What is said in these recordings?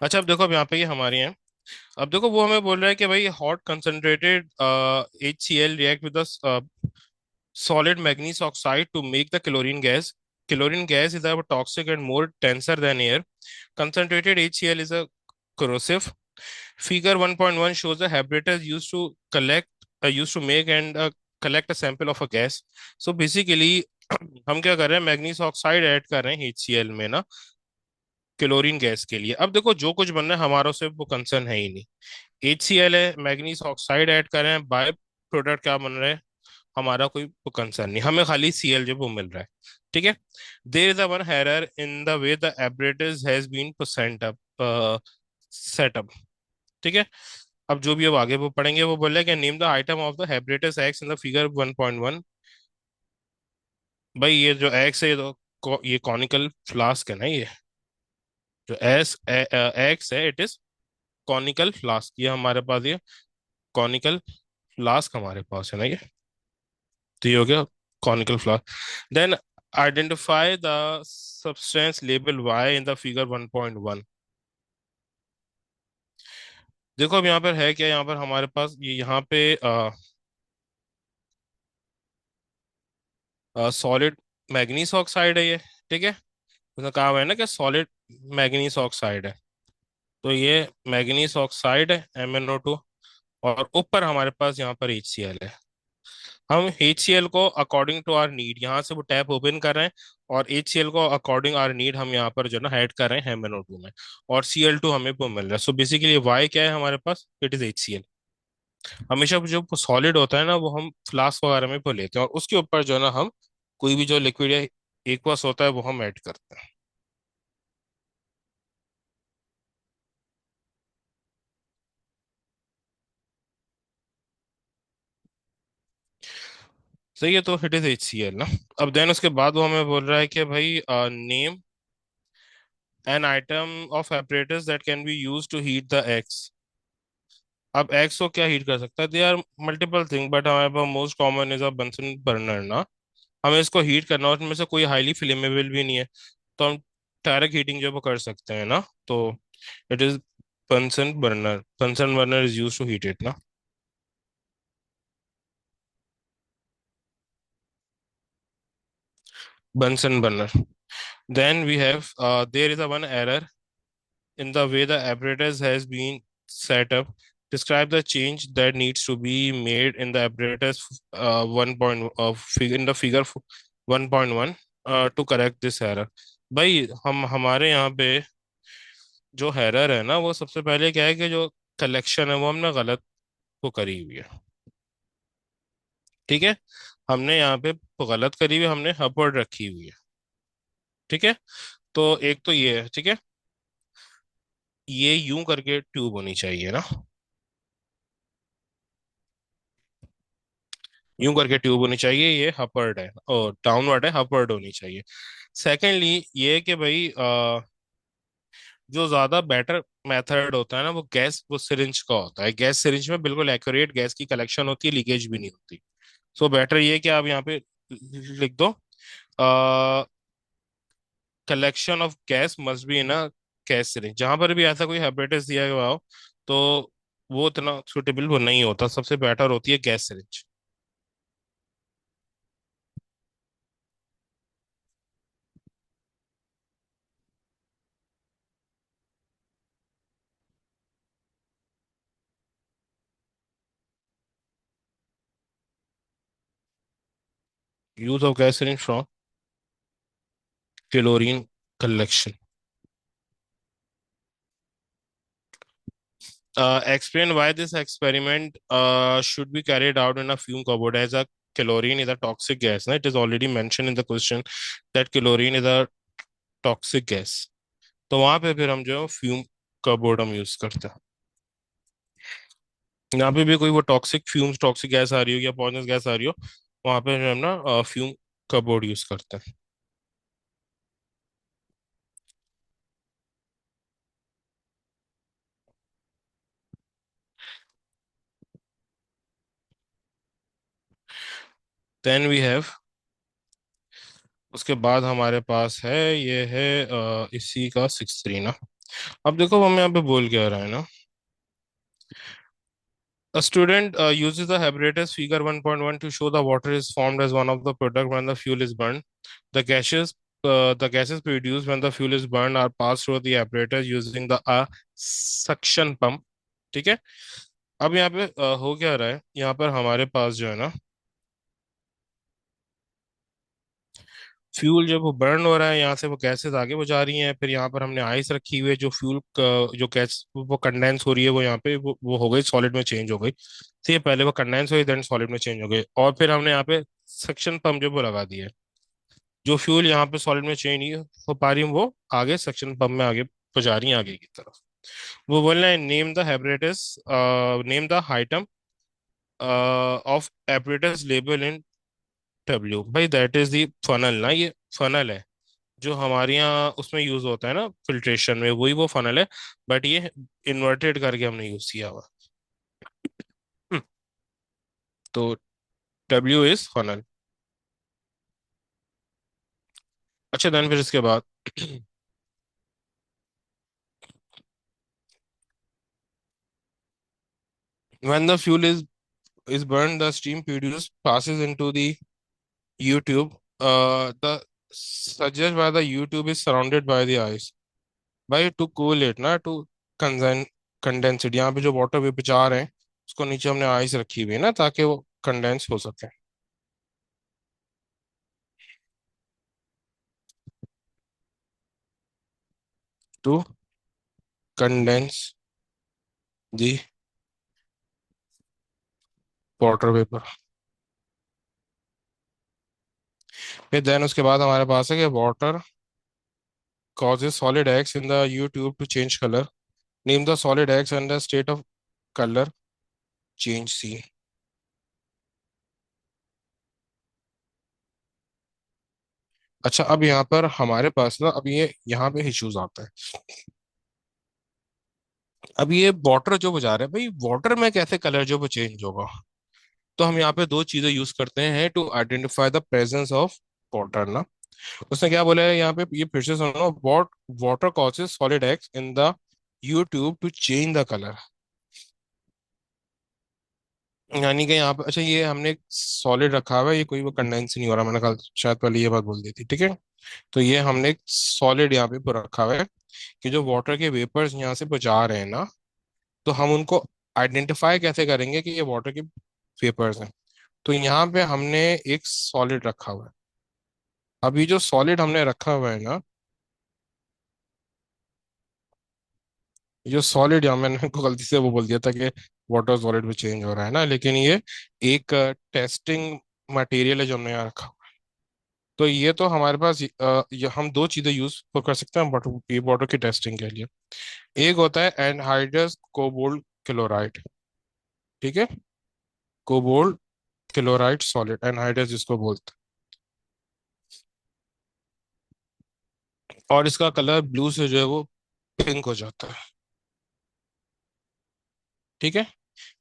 अच्छा, अब देखो, अब यहाँ पे ये हमारी हैं। अब देखो, वो हमें बोल रहा है कि भाई hot concentrated HCl react with solid manganese oxide to make the chlorine gas. Chlorine gas is a toxic and more denser than air. Concentrated HCl is a corrosive. Figure 1.1 shows the apparatus used to make and collect a sample of a gas. So basically हम क्या कर रहे हैं, manganese oxide add कर रहे हैं HCl में ना, क्लोरीन गैस के लिए। अब देखो, जो कुछ बन रहा है हमारा से वो कंसर्न है ही नहीं। HCl है, मैग्नीज ऑक्साइड ऐड कर रहे हैं, बाय प्रोडक्ट क्या बन रहा है, हमारा कोई कंसर्न नहीं, हमें खाली Cl जो वो मिल रहा है। ठीक है। There is a one error in the way the apparatus has been set up. ठीक है। अब जो भी अब आगे वो पढ़ेंगे, वो बोल रहे हैं कि name the item of the apparatus x in the figure 1.1। भाई ये जो एक्स है, ये तो ये कॉनिकल फ्लास्क है ना, ये जो एस एक्स है, इट इज कॉनिकल फ्लास्क। ये हमारे पास ये कॉनिकल फ्लास्क हमारे पास है ना, ये तो ये हो गया conical flask. Then identify the substance label Y in the figure 1.1। देखो, अब यहाँ पर है क्या, यहाँ पर हमारे पास ये यहाँ पे सॉलिड मैग्नीस ऑक्साइड है ये। ठीक है। उसने कहा हुआ है ना कि सॉलिड मैग्नीस ऑक्साइड है। तो ये मैग्नीस ऑक्साइड है MnO2। और ऊपर हमारे पास यहाँ पर HCl है। हम HCl को अकॉर्डिंग टू आर नीड यहाँ से वो टैप ओपन कर रहे हैं, और HCl को अकॉर्डिंग आर नीड हम यहाँ पर जो ना ऐड कर रहे हैं MnO2 में। और Cl2 हमें वो मिल रहा है। सो बेसिकली वाई क्या है हमारे पास, इट इज HCl। हमेशा जो सॉलिड होता है ना, वो हम फ्लास्क वगैरह में वो लेते हैं, और उसके ऊपर जो है ना हम कोई भी जो लिक्विड या एक्वस होता है वो हम ऐड करते हैं। सही है, तो इट इज HCl ना। अब देन उसके बाद वो हमें बोल रहा है कि भाई name an item of apparatus that can be use to heat the eggs। अब एग्स को क्या हीट कर सकता है, they are multiple thing, but हमारे पास most common is a Bunsen burner ना। हमें इसको हीट करना है, उसमें से कोई हाईली फ्लेमेबल भी नहीं है, तो हम डायरेक्ट हीटिंग जो वो कर सकते हैं ना। तो it is Bunsen burner is use to heat it ना। Bunsen burner. Then we have there is a one error in the way the apparatus has been set up. Describe the change that needs to be made in the apparatus 1 point of in the figure 1.1 to correct this error। भाई हम हमारे यहाँ पे जो error है ना, वो सबसे पहले क्या है कि जो कलेक्शन है वो हमने गलत को करी हुई है। ठीक है। हमने यहाँ पे गलत करी हुई है, हमने अपवर्ड रखी हुई है। ठीक है। तो एक तो ये है। ठीक है। ये यूं करके ट्यूब होनी चाहिए ना, यूं करके ट्यूब होनी चाहिए, ये अपवर्ड है और डाउनवर्ड है, अपवर्ड होनी चाहिए। सेकेंडली ये कि भाई जो ज्यादा बेटर मेथड होता है ना, वो गैस वो सिरिंज का होता है। गैस सिरिंज में बिल्कुल एक्यूरेट गैस की कलेक्शन होती है, लीकेज भी नहीं होती। सो बेटर ये कि आप यहाँ पे लिख दो, collection of gas must be in a gas syringe. जहां पर भी ऐसा कोई हैबिटेस दिया हुआ हो, तो वो इतना सुटेबल वो नहीं होता, सबसे बेटर होती है gas syringe. Use of gas syringe from chlorine collection. Explain why this experiment should be carried out in a fume cupboard, as a chlorine is a toxic gas. ना? It is already mentioned in the question that chlorine is a toxic gas. तो वहां पे फिर हम जो fume cupboard हम use करते हैं। यहाँ पे भी कोई वो टॉक्सिक गैस आ रही हो या पॉइजनस गैस आ रही हो, वहां पे जो हम ना फ्यूम कपबोर्ड यूज करते हैं। देन वी हैव, उसके बाद हमारे पास है, ये है इसी का 6.3 ना। अब देखो वो हमें यहाँ पे बोल क्या रहा है ना। A student uses the apparatus figure 1.1 to show the water is formed as one of the product when the fuel is burned. The gases produced when the fuel is burned are passed through the apparatus using the suction pump. ठीक है। अब यहाँ पे हो क्या रहा है, यहाँ पर हमारे पास जो है ना, फ्यूल जब वो बर्न हो रहा है, यहाँ से वो गैसेस आगे वो जा रही हैं, फिर यहाँ पर हमने आइस रखी हुई है, जो फ्यूल जो गैस वो कंडेंस हो रही है, वो यहाँ पे वो हो गई सॉलिड में चेंज हो गई। तो ये पहले वो कंडेंस हुई, देन सॉलिड में चेंज हो गई, और फिर हमने यहाँ पे सक्शन पंप जो वो लगा दिया है। जो फ्यूल यहाँ पे सॉलिड में चेंज नहीं हो पा रही, वो आगे सक्शन पंप में आगे पहुंचा रही है आगे की तरफ। वो बोल रहे हैं name the apparatus, name the item of apparatus label in W. भाई दैट इज दी फनल ना, ये फनल है जो हमारे यहाँ उसमें यूज होता है ना फिल्ट्रेशन में, वही वो फनल है। बट ये इन्वर्टेड करके हमने यूज किया हुआ। हम्म, तो डब्ल्यू इज फनल। अच्छा देन फिर इसके बाद when the fuel is burned, the steam produced passes into the U-tube. The suggest by the U-tube is surrounded by the ice. भाई टू कूल इट ना, टू कंजन कंडेंस इट, यहाँ पे जो water vapour जा रहे हैं उसको नीचे हमने आइस रखी हुई है ना, ताकि वो कंडेंस हो सके। To condense the water vapour. फिर देन उसके बाद हमारे पास है कि water causes solid X in the U tube to change color. Name the solid X and the state of color change C. अच्छा अब यहाँ पर हमारे पास ना, अब ये यहाँ पे इश्यूज आता है। अब ये वाटर जो बजा रहे हैं, भाई वाटर में कैसे कलर जो वो चेंज होगा। तो हम यहाँ पे दो चीजें यूज करते हैं to identify the presence of water ना। उसने क्या बोला है यहाँ पे, ये फिर से सुनो। Water causes solid X in the U tube to change the colour. यानी कि यहाँ पे, अच्छा ये हमने सॉलिड रखा हुआ है, ये कोई वो कंडेंस नहीं हो रहा, मैंने कल शायद पहले ये बात बोल दी थी, ठीक है। तो ये हमने सॉलिड यहाँ पे पूरा रखा हुआ है कि जो वाटर के वेपर्स यहाँ से जा रहे हैं ना, तो हम उनको आइडेंटिफाई कैसे करेंगे कि ये वाटर के वेपर्स हैं। तो यहाँ पे हमने एक सॉलिड रखा हुआ है। अब ये जो सॉलिड हमने रखा हुआ है ना, ये जो सॉलिड, यहाँ मैंने को गलती से वो बोल दिया था कि वाटर सॉलिड में चेंज हो रहा है ना, लेकिन ये एक टेस्टिंग मटेरियल है जो हमने यहाँ रखा। तो ये तो हमारे पास ये हम दो चीजें यूज कर सकते हैं वाटर, वाटर की टेस्टिंग के लिए। एक होता है एनहाइड्रस कोबाल्ट क्लोराइड, ठीक है। कोबाल्ट क्लोराइड सॉलिड, एनहाइड्रस जिसको बोलते हैं, और इसका कलर ब्लू से जो है वो पिंक हो जाता है, ठीक है।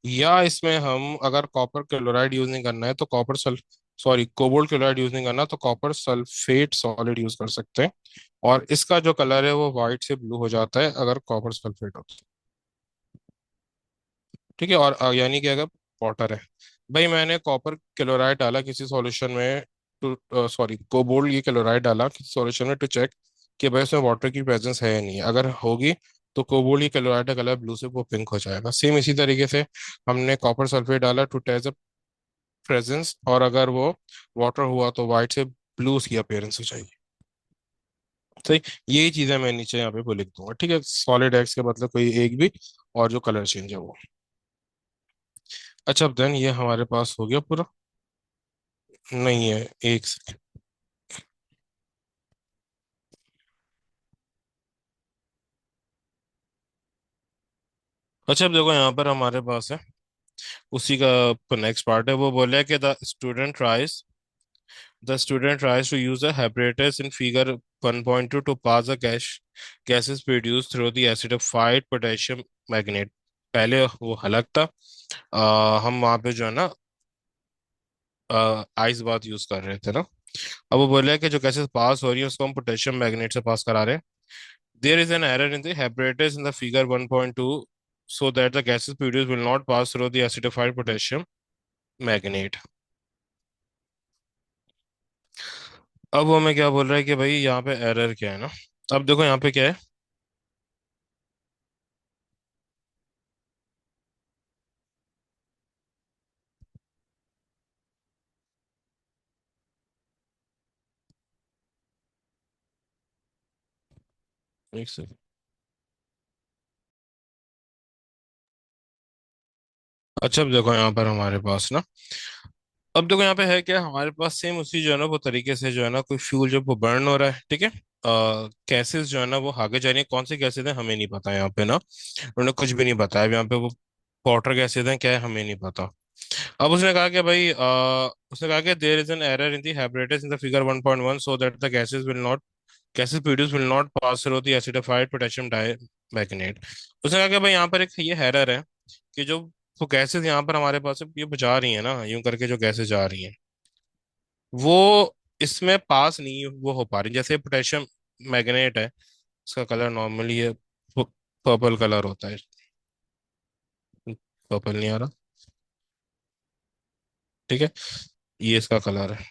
या इसमें हम अगर कॉपर क्लोराइड यूज नहीं करना है तो copper sulph sorry cobalt chloride use नहीं करना तो कॉपर सल्फेट सॉलिड यूज कर सकते हैं। और इसका जो कलर है वो वाइट से ब्लू हो जाता है अगर कॉपर सल्फेट होता है, ठीक है। और यानी कि अगर वाटर है, भाई मैंने कॉपर क्लोराइड डाला किसी सॉल्यूशन में, टू सॉरी कोबाल्ट ये क्लोराइड डाला किसी सॉल्यूशन में टू चेक कि भाई उसमें वाटर की प्रेजेंस है या नहीं है। अगर होगी तो कोबाल्ट ये क्लोराइड का कलर ब्लू से वो पिंक हो जाएगा। सेम इसी तरीके से हमने कॉपर सल्फेट डाला टू टेस्ट द प्रेजेंस, और अगर वो वाटर हुआ तो वाइट से ब्लू उसकी अपीयरेंस हो जाएगी। सही। यही चीजें मैं नीचे यहाँ पे वो लिख दूंगा, ठीक है। सॉलिड एक्स के मतलब कोई एक भी, और जो कलर चेंज है वो। अच्छा अब देन ये हमारे पास हो गया पूरा। नहीं है, एक सेकंड। अच्छा अब देखो यहाँ पर हमारे पास है उसी का नेक्स्ट पार्ट है। वो बोला है कि the student tries to use a apparatus in figure 1.2 to pass a gases produced through the acidified potassium magnet। पहले वो अलग था। हम वहाँ पे जो है ना आइस बात यूज कर रहे थे ना। अब वो बोला है कि जो गैसेस पास हो रही है उसको हम पोटेशियम मैग्नेट से पास करा रहे हैं। There is an error in the apparatus in the figure 1.2 so that the gases produced will not pass through the acidified potassium magnet. अब वो हमें क्या बोल रहा है कि भाई यहाँ पे एरर क्या है ना। अब देखो यहाँ पे क्या है। एक सेकंड। अच्छा अब देखो यहाँ पर हमारे पास ना, अब देखो यहाँ पे है क्या, हमारे पास सेम उसी जो है ना वो तरीके से जो है ना कोई फ्यूल जो वो बर्न हो रहा है, ठीक है। गैसेस जो है ना वो आगे जा रही है, कौन सी गैसेज है हमें नहीं पता यहाँ पे ना, उन्होंने कुछ भी नहीं बताया यहाँ पे। वो वाटर गैसेज हैं क्या है हमें नहीं पता। अब उसने कहा कि भाई उसने कहा कि there is an error in the apparatus in the figure 1.1 so that the gases produced will not pass through the acidified potassium dibicarbonate। उसने कहा कि भाई यहाँ पर एक ये एरर है कि जो वो गैसेस यहाँ पर हमारे पास ये जा रही है ना, यूं करके जो गैसेस जा रही हैं वो इसमें पास नहीं वो हो पा रही। जैसे पोटेशियम मैग्नेट है, इसका कलर नॉर्मली ये पर्पल कलर होता है। पर्पल नहीं आ रहा, ठीक है, ये इसका कलर है।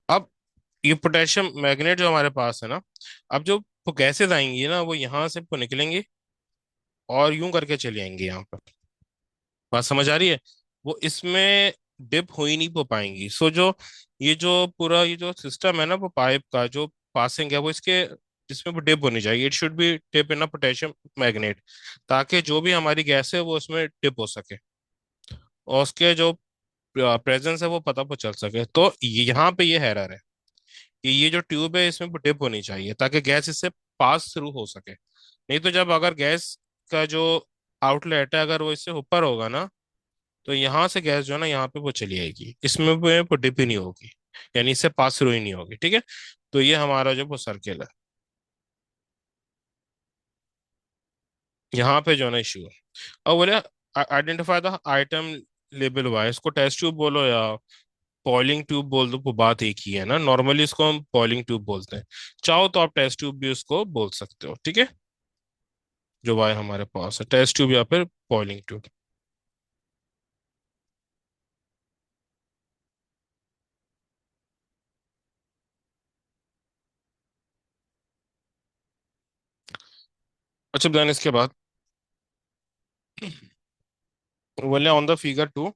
अब ये पोटेशियम मैग्नेट जो हमारे पास है ना, अब जो वो गैसेज आएंगी ना वो यहाँ से वो निकलेंगी और यूं करके चली आएंगी यहाँ पर। बात समझ आ रही है। वो इसमें डिप हो ही नहीं हो पाएंगी। सो जो ये जो पूरा ये जो सिस्टम है ना वो पाइप का जो पासिंग है वो इसके इसमें वो डिप होनी चाहिए। It should be dip in a potassium magnet, ताकि जो भी हमारी गैस है वो उसमें डिप हो सके और उसके जो प्रेजेंस है वो पता पर चल सके। तो यहाँ पे ये एरर है कि ये जो ट्यूब है इसमें डिप होनी चाहिए ताकि गैस इससे पास थ्रू हो सके। नहीं तो जब अगर गैस का जो आउटलेट है अगर वो इससे ऊपर होगा ना, तो यहाँ से गैस जो है ना यहाँ पे वो चली आएगी, इसमें वो डिप ही नहीं होगी, यानी इससे पास थ्रू ही नहीं होगी, ठीक है। तो ये हमारा जो वो सर्किल है, यहाँ पे जो है ना इश्यू है। और बोले identify the item label wise, इसको टेस्ट ट्यूब बोलो या पॉइलिंग ट्यूब बोल दो, वो बात एक ही है ना। नॉर्मली इसको हम पॉइलिंग ट्यूब बोलते हैं, चाहो तो आप टेस्ट ट्यूब भी उसको बोल सकते हो, ठीक है। जो वायर हमारे पास है टेस्ट ट्यूब या फिर पॉइलिंग ट्यूब। अच्छा देन इसके बाद बोले on the figure two,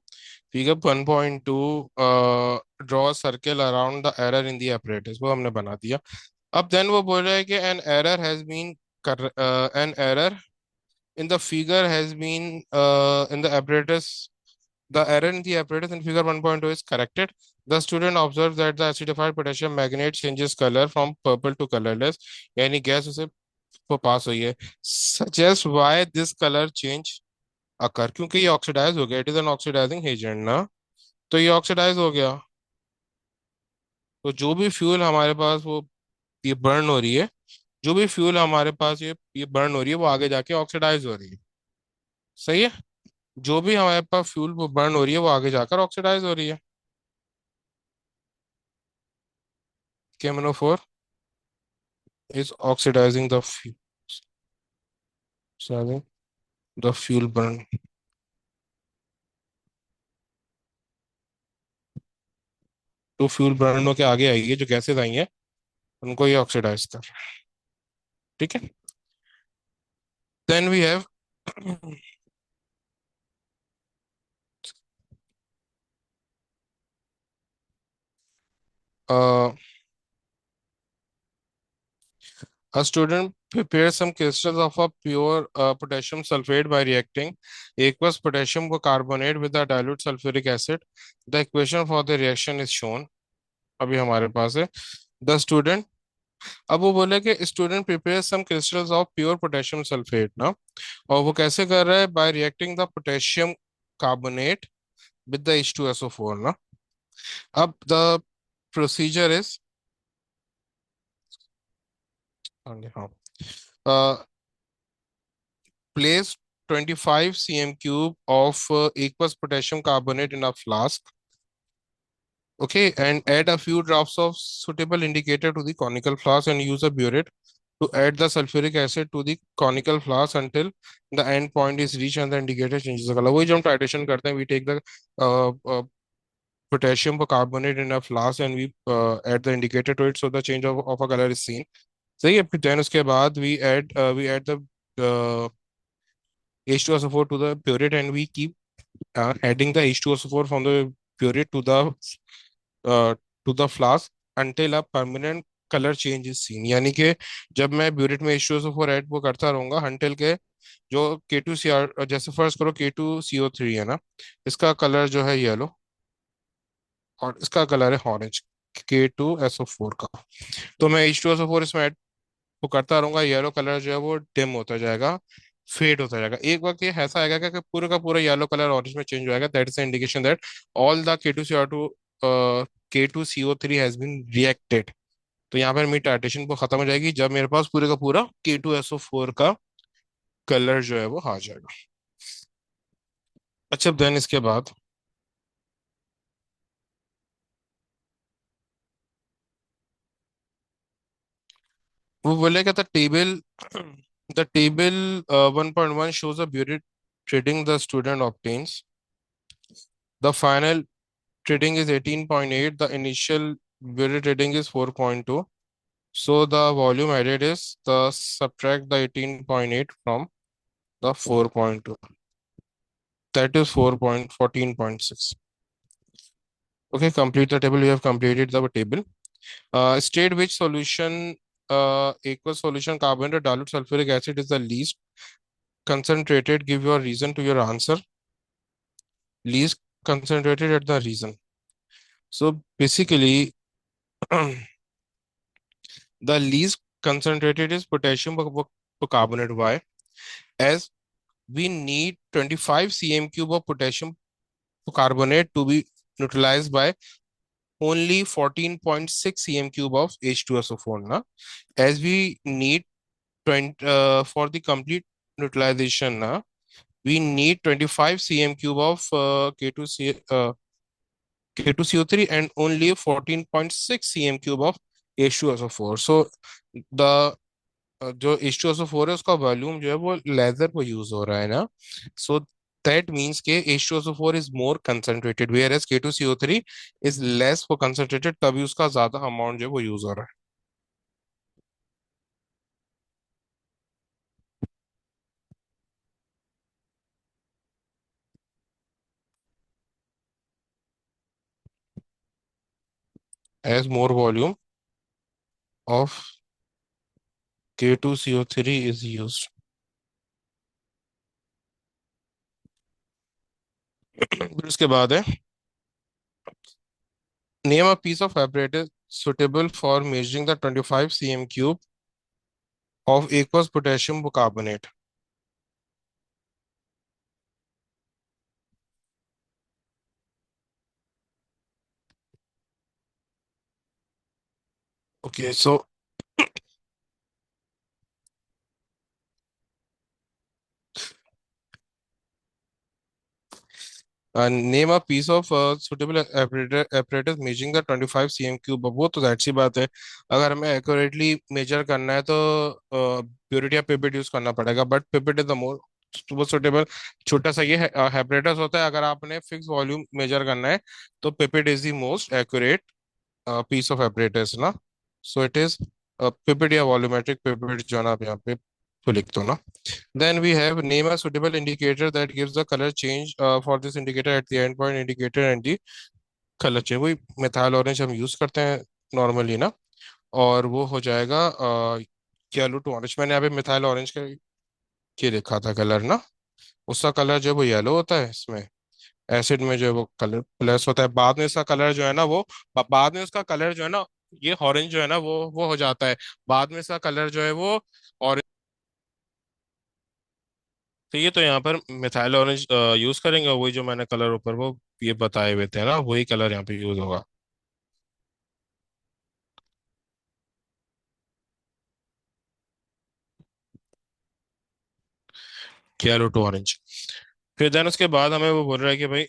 figure 1.2 draw circle around the error in the apparatus, वो हमने बना दिया। अब देन वो बोल रहा है कि an error has been an error in the figure has been in the apparatus, the error in the apparatus in figure 1.2 is corrected. The student observes that the acidified potassium magnate changes color from purple to colorless, यानी gas उसे वो पास हुई है। Suggest why this color change occur, क्योंकि ये oxidise हो गया, it is an oxidising agent ना, तो ये ऑक्सीडाइज हो गया। तो जो भी फ्यूल हमारे पास वो ये बर्न हो रही है, जो भी फ्यूल हमारे पास ये बर्न हो रही है वो आगे जाके ऑक्सीडाइज हो रही है। सही है। जो भी हमारे पास फ्यूल वो बर्न हो रही है वो आगे जाकर ऑक्सीडाइज हो रही है। KMnO4 is oxidizing the fuel burn, तो फ्यूल बर्न होके आगे आएगी, जो गैसेस आई हैं उनको ये ऑक्सीडाइज कर, ठीक है। Then we have a student prepares some crystals of a pure potassium sulfate by reacting aqueous potassium carbonate with a dilute sulfuric acid. The equation for the reaction is shown। अभी हमारे पास है the student. अब वो बोले कि student prepare some crystals of pure potassium sulphate ना, और वो कैसे कर रहा है, by reacting the potassium carbonate with the H2SO4 ना। अब द प्रोसीजर इज, हाँ, place 25 cm cube of aqueous potassium carbonate in a flask, Okay, and add a few drops of suitable indicator to the conical flask and use a burette to add the sulfuric acid to the conical flask until the end point is reached and the indicator changes the color. वही जो हम titration करते हैं, we take the uh, uh, potassium carbonate in a flask and we add the indicator to it so the change of a color is seen. सही है. फिर then उसके बाद we add the uh, H2SO4 to the burette and we keep adding the H2SO4 from the burette uh, to the flask until a permanent colour change is seen. यानी कि जब मैं burette में H2SO4 ऐड वो करता रहूंगा हंटिल के जो K2Cr, जैसे फर्स्ट करो K2CO3 है ना, इसका कलर जो है येलो और इसका कलर है ऑरेंज, K2SO4 का. तो मैं H2SO4 इसमें ऐड वो करता रहूंगा, येलो कलर जो है वो डिम होता जाएगा, फेड होता जाएगा. एक वक्त ये ऐसा आएगा कि पूरे का पूरा येलो कलर ऑरेंज में चेंज हो जाएगा. That is the indication that all the K2CO2 K2CO3 has been reacted. तो यहाँ पर मेरी टाइटेशन वो खत्म हो जाएगी जब मेरे पास पूरे का पूरा K2SO4 का कलर जो है वो आ जाएगा. अच्छा, देन इसके बाद वो बोलेगा the table 1.1 shows a bureau trading the student obtains. The final trading is 18.8. The initial bureau trading is 4.2. So the volume added is the subtract the 18.8 from the 4.2. That is 4.14.6. Okay, complete the table. We have completed the table. State which solution aqueous solution carbonate or dilute sulfuric acid is the least concentrated. Give your reason to your answer. Least concentrated at the reason. So basically, the least concentrated is potassium carbonate. Why? As we need 25 cm cube of potassium carbonate to be neutralized by only 14.6 cm cube of H2SO4. Na? As we need 20 for the complete neutralization, na, we need 25 cm cube of K2CO3 and only 14.6 cm cube of H2SO4. So the जो H2SO4 है उसका volume जो है वो laser पर use हो रहा है ना. सो दैट मीन्स के H2SO4 is more concentrated whereas K2CO3 is less वो कंसंट्रेटेड, तभी उसका ज्यादा अमाउंट जो है वो यूज हो रहा है. As more volume of K2CO3 is used. फिर उसके बाद है name a piece of apparatus suitable for measuring the 25 cm cube of aqueous potassium carbonate. Okay, so name a piece of suitable apparatus measuring the 25 cm cube. वो तो जाहिर सी बात है, अगर हमें एक्यूरेटली मेजर करना है तो प्योरिट या पिपेट यूज करना पड़ेगा. But pipette is the more वो सुटेबल. छोटा सा ये apparatus होता है. अगर आपने फिक्स वॉल्यूम मेजर करना है तो pipette is the most accurate piece of apparatus ना. So it is pipette या volumetric pipette जो है ना आप यहाँ पे तो लिख दो ना. Then we have name a suitable indicator that gives the color change for this indicator at the end point indicator and the color change. वही methyl orange हम यूज करते हैं नॉर्मली ना, और वो हो जाएगा येलो टू ऑरेंज. मैंने यहाँ पे मिथाइल ऑरेंज का ये लिखा था कलर ना. उसका कलर जो है वो येलो होता है. इसमें एसिड में जो है वो कलर प्लस होता है. बाद में इसका कलर जो है ना वो बाद में उसका कलर जो है ना ये ऑरेंज जो है ना वो हो जाता है. बाद में इसका कलर जो है वो ऑरेंज. तो ये तो यहाँ पर मिथाइल ऑरेंज यूज करेंगे और वही जो मैंने कलर ऊपर वो ये बताए हुए थे ना वही कलर यहाँ पे यूज होगा. Yellow to orange. फिर देन उसके बाद हमें वो बोल रहा है कि भाई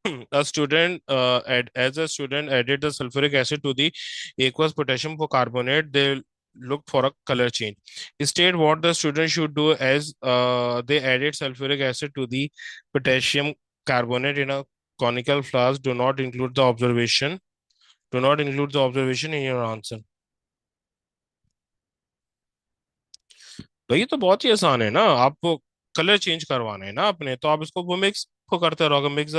A student, as a student added the sulfuric acid to the aqueous potassium carbonate, they looked for a color change. State what the student should do as they added sulfuric acid to the potassium carbonate in a conical flask. Do not include the observation. Do not include the observation in your answer. तो ये तो बहुत ही आसान है ना, आपको colour change करवाना है ना अपने, तो आप इसको वो मिक्स को करते रहोगे, मिक्स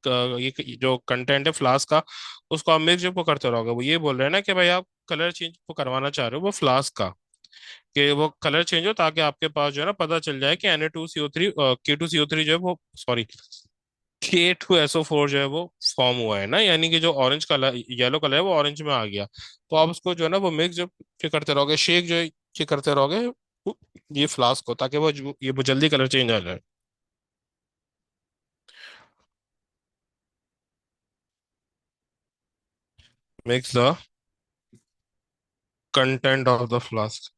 ये जो कंटेंट है फ्लास्क का, उसको आप मिक्स को करते रहोगे। वो ये बोल रहे हैं ना कि भाई आप कलर चेंज को करवाना चाह रहे हो वो फ्लास्क का, कि वो कलर चेंज हो ताकि आपके पास जो है ना पता चल जाए कि Na2CO3 K2CO3 जो है वो, सॉरी, K2SO4 जो है वो फॉर्म हुआ है ना, यानी कि जो ऑरेंज कलर, येलो कलर है वो ऑरेंज में आ गया। तो आप उसको जो है ना वो मिक्स जो ये करते रहोगे, शेक जो है ये करते रहोगे ये फ्लास्क को, ताकि ये वो जल्दी कलर चेंज आ जाए। Mix the content of the flask.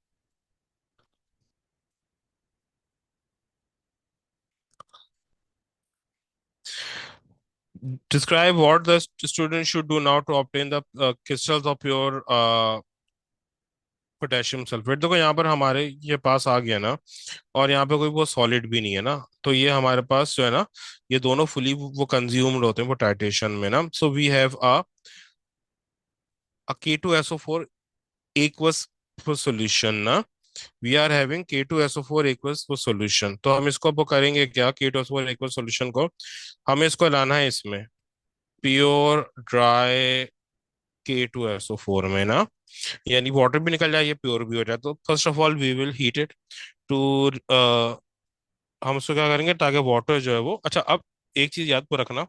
Describe what the student should do now to obtain the crystals of pure potassium sulphate. देखो यहाँ पर हमारे ये पास आ गया ना, और यहाँ पे कोई वो सॉलिड भी नहीं है ना, तो ये हमारे पास जो है ना, ये दोनों फुली वो कंज्यूम्ड होते हैं वो टाइटेशन में ना। So we have a K2SO4 aqueous solution ना, we are having K2SO4 aqueous solution। तो हम इसको अब करेंगे क्या, K2SO4 aqueous solution को हमें इसको लाना है इसमें प्योर ड्राई K2SO4 में ना, यानी वाटर भी निकल जाए ये प्योर भी हो जाए। तो first of all we will heat it to, हम उसको क्या करेंगे ताकि वाटर जो है वो, अच्छा अब एक चीज याद को रखना,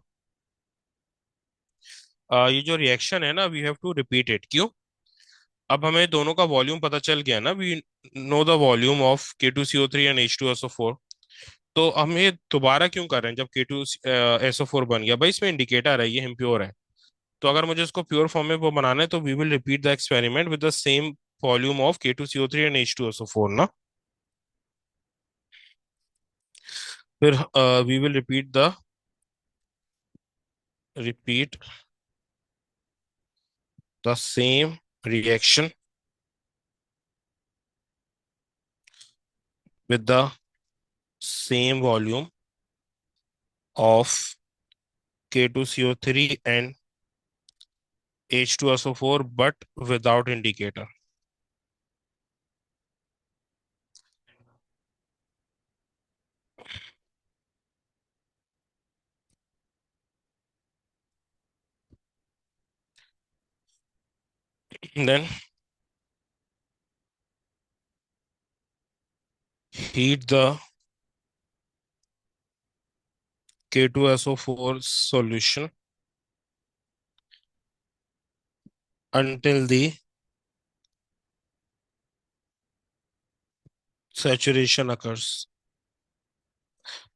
ये जो रिएक्शन है ना we have to repeat it. क्यों? अब हमें दोनों का वॉल्यूम पता चल गया ना, we know the volume of K2CO3 and H2SO4। तो हम ये दोबारा क्यों कर रहे हैं जब K2SO4 बन गया? भाई इसमें इंडिकेटर है, ये इम्प्योर है। तो अगर मुझे इसको प्योर फॉर्म में वो बनाना है तो we will repeat the experiment with the same volume of K2CO3 and H2SO4 ना। फिर we will repeat the same reaction with the same volume of K2CO3 and H2SO4 but without indicator। Then heat the K2SO4 solution until the saturation occurs।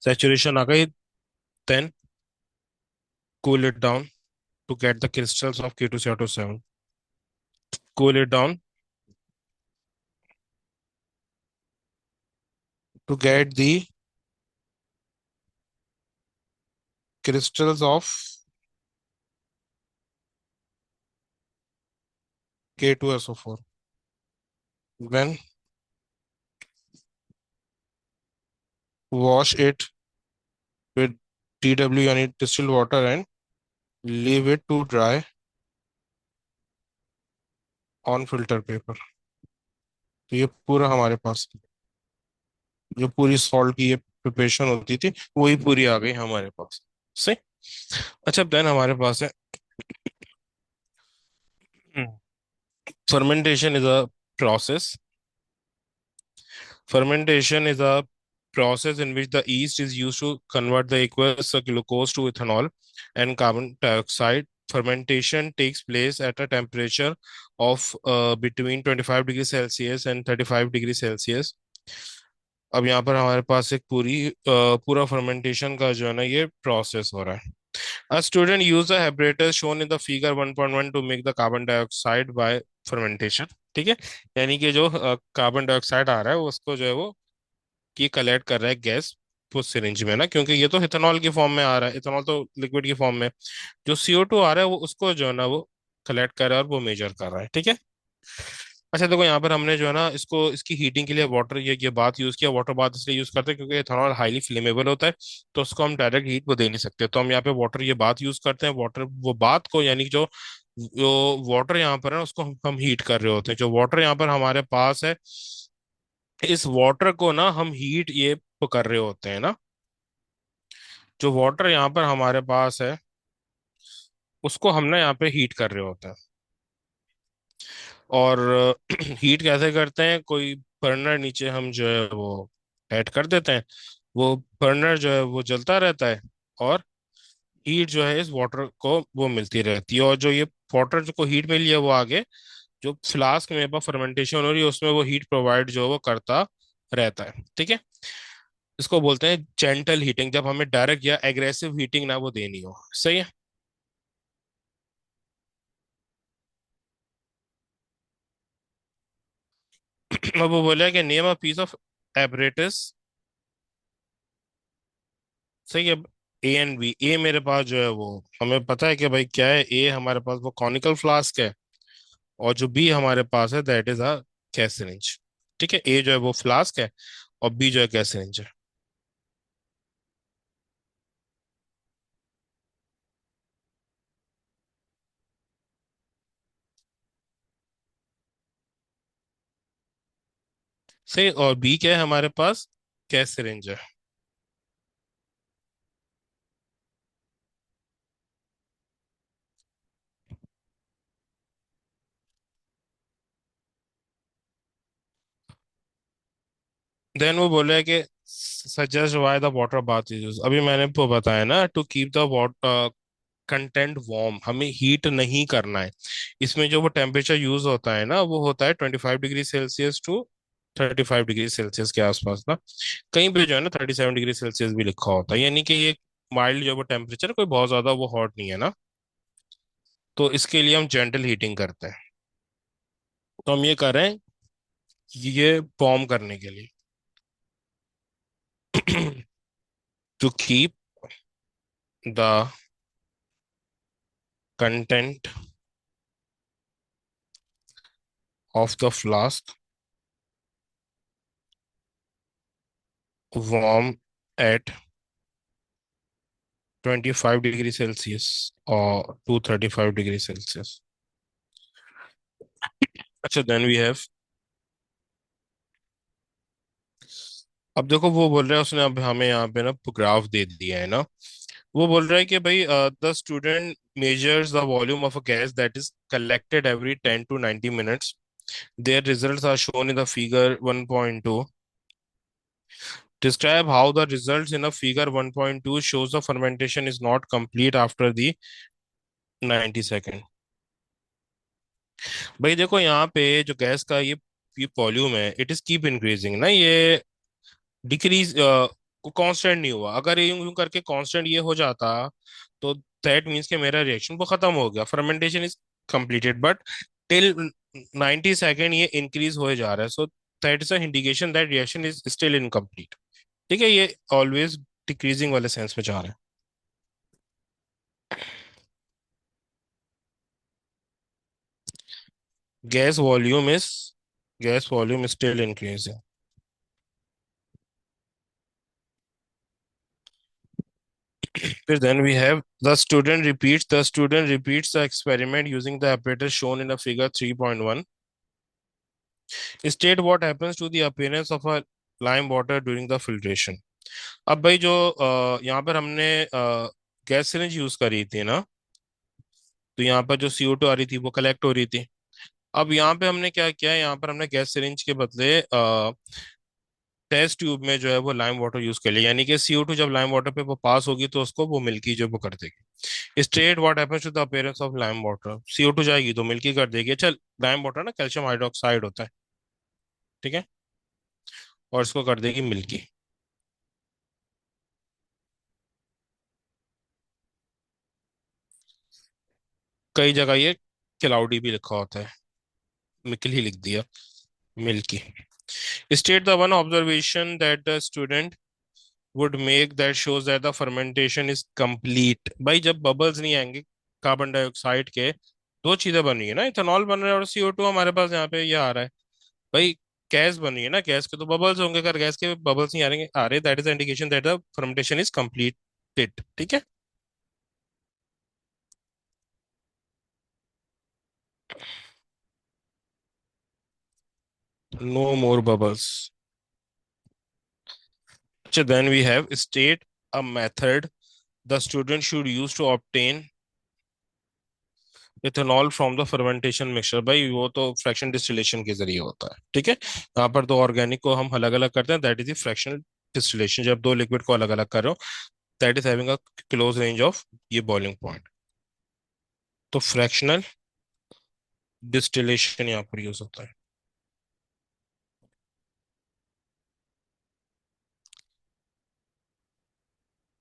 Saturation आ गई, then cool it down to get the crystals of K2CO7। Cool it down to get the crystals of K2SO4। Then wash it with TW यानी distilled water and leave it to dry on filter paper। तो ये पूरा हमारे पास जो पूरी salt की ये preparation होती थी वही पूरी आ गई हमारे पास। सही। अच्छा देन हमारे पास है fermentation is a process। Fermentation is a process in which the yeast is used to convert the aqueous glucose to ethanol and carbon dioxide। Fermentation takes place at a temperature of between 25 degrees Celsius and 35 degrees Celsius। अब यहाँ पर हमारे पास एक पूरा fermentation का जो है ना ये प्रोसेस हो रहा है। A student use the apparatus shown in the figure 1.1 to make the carbon dioxide by fermentation। ठीक है, यानी कि जो कार्बन डाइऑक्साइड आ रहा है उसको जो है वो ये कलेक्ट कर रहा है गैस उस सिरिंज में ना, क्योंकि ये तो इथेनॉल की फॉर्म में आ रहा है, इथेनॉल तो लिक्विड की फॉर्म में। जो CO2 आ रहा है वो उसको जो है ना वो कलेक्ट कर रहा है और वो मेजर कर रहा है, ठीक है। अच्छा देखो, यहाँ पर हमने जो है ना इसको इसकी हीटिंग के लिए वाटर, ये बात यूज किया। वाटर बात इसलिए यूज करते हैं क्योंकि इथेनॉल हाईली फ्लेमेबल होता है, तो उसको हम डायरेक्ट हीट वो दे नहीं सकते, तो हम यहाँ पे वाटर ये बात यूज करते हैं। वाटर वो बात को, यानी जो जो वाटर यहाँ पर है ना उसको हम हीट कर रहे होते हैं। जो वाटर यहाँ पर हमारे पास है, इस वाटर को ना हम हीट ये कर रहे होते हैं ना। जो वाटर यहाँ पर हमारे पास है उसको हम ना यहाँ पे हीट कर रहे होते हैं। और हीट कैसे करते हैं, कोई बर्नर नीचे हम जो है वो ऐड कर देते हैं, वो बर्नर जो है वो जलता रहता है, और हीट जो है इस वाटर को वो मिलती रहती है। और जो ये वाटर जो को हीट मिली है वो आगे जो फ्लास्क में फर्मेंटेशन हो रही है उसमें वो हीट प्रोवाइड जो है वो करता रहता है, ठीक है। इसको बोलते हैं जेंटल हीटिंग, जब हमें डायरेक्ट या एग्रेसिव हीटिंग ना वो देनी हो, सही है। अब वो बोला कि name a piece of apparatus, सही है। A एंड B, ए मेरे पास जो है वो हमें पता है कि भाई क्या है, ए हमारे पास वो कॉनिकल फ्लास्क है, और जो बी हमारे पास है that is a gas syringe, ठीक है। ए जो है वो फ्लास्क है और बी जो है गैस सिरिंज है। सही, और बी क्या है हमारे पास, गैस सिरिंज है। देन वो बोले कि suggest why the water bath is use, अभी मैंने आपको बताया ना, to keep the water content warm, हमें हीट नहीं करना है। इसमें जो वो टेम्परेचर यूज होता है ना वो होता है 25 degree Celsius to 35 degree Celsius के आसपास ना। कहीं पे जो है ना 37 डिग्री सेल्सियस भी लिखा होता है, यानी कि ये माइल्ड जो वो टेम्परेचर कोई बहुत ज्यादा वो हॉट नहीं है ना। तो इसके लिए हम जेंटल हीटिंग करते हैं। तो हम ये कर रहे हैं ये वार्म करने के लिए। To keep the content of the flask warm at 25 degree Celsius और 235 डिग्री सेल्सियस। अच्छा, देन वी हैव, अब देखो वो बोल रहा है उसने अब हमें यहाँ पे ना ग्राफ दे दिया है ना। वो बोल रहा है कि भाई the student measures the volume of a gas that is collected every 10 to 90 minutes. Their results are shown in the figure 1.2. Describe how the results in a figure 1.2 shows the fermentation is not complete after the 90 second. भाई देखो यहाँ पे जो gas का ये volume है it is keep increasing ना, ये डिक्रीज कांस्टेंट नहीं हुआ। अगर ये यूं यूं करके कांस्टेंट ये हो जाता तो दैट मीन्स कि मेरा रिएक्शन वो खत्म हो गया, fermentation is completed, but till 90 second ये इंक्रीज हो जा रहा है, so that is a indication that reaction is still incomplete, ठीक है। ये ऑलवेज डिक्रीजिंग वाले सेंस में जा रहा है। Gas volume is gas volume still increasing. फिर then we have the student repeats the experiment using the apparatus shown in the figure 3.1. State what happens to the appearance of a lime water during the filtration. अब भाई जो यहाँ पर हमने gas syringe use करी थी ना, तो यहाँ पर जो CO2 आ रही थी वो कलेक्ट हो रही थी। अब यहाँ पे हमने क्या किया, यहाँ पर हमने गैस सिरिंज के बदले टेस्ट ट्यूब में जो है वो लाइम वाटर यूज कर लिया, यानी कि CO2 जब लाइम वाटर पे वो पास होगी तो उसको वो मिल्की जो वो कर देगी। State what happens to the appearance of lime water, CO2 जाएगी तो मिल्की कर देगी। चल, लाइम वाटर ना कैल्शियम हाइड्रोक्साइड होता है, ठीक है, और इसको कर देगी मिल्की। कई जगह ये क्लाउडी भी लिखा होता है, मिल्की ही लिख दिया, milky. State the one observation that the student would make that shows that the fermentation is complete। भाई जब बबल्स नहीं आएंगे कार्बन डाइऑक्साइड के, दो चीजें बन रही है ना, इथेनॉल बन रहा है और CO2 हमारे पास यहाँ पे ये आ रहा है। भाई गैस बन रही है ना, गैस के तो बबल्स होंगे, अगर गैस के बबल्स नहीं आ रहे that is indication that the fermentation is completed. ठीक है। नो मोर बबल्स। अच्छा, then we have state a method the student should use to obtain ethanol from the fermentation mixture. भाई वो तो फ्रैक्शन डिस्टिलेशन के जरिए होता है। ठीक है, यहाँ पर दो ऑर्गेनिक को हम अलग अलग करते हैं, that is the fractional distillation. जब दो लिक्विड को अलग अलग कर रहे हो, that is having a close range of ये बॉइलिंग पॉइंट। तो फ्रैक्शनल डिस्टिलेशन यहाँ पर यूज होता है।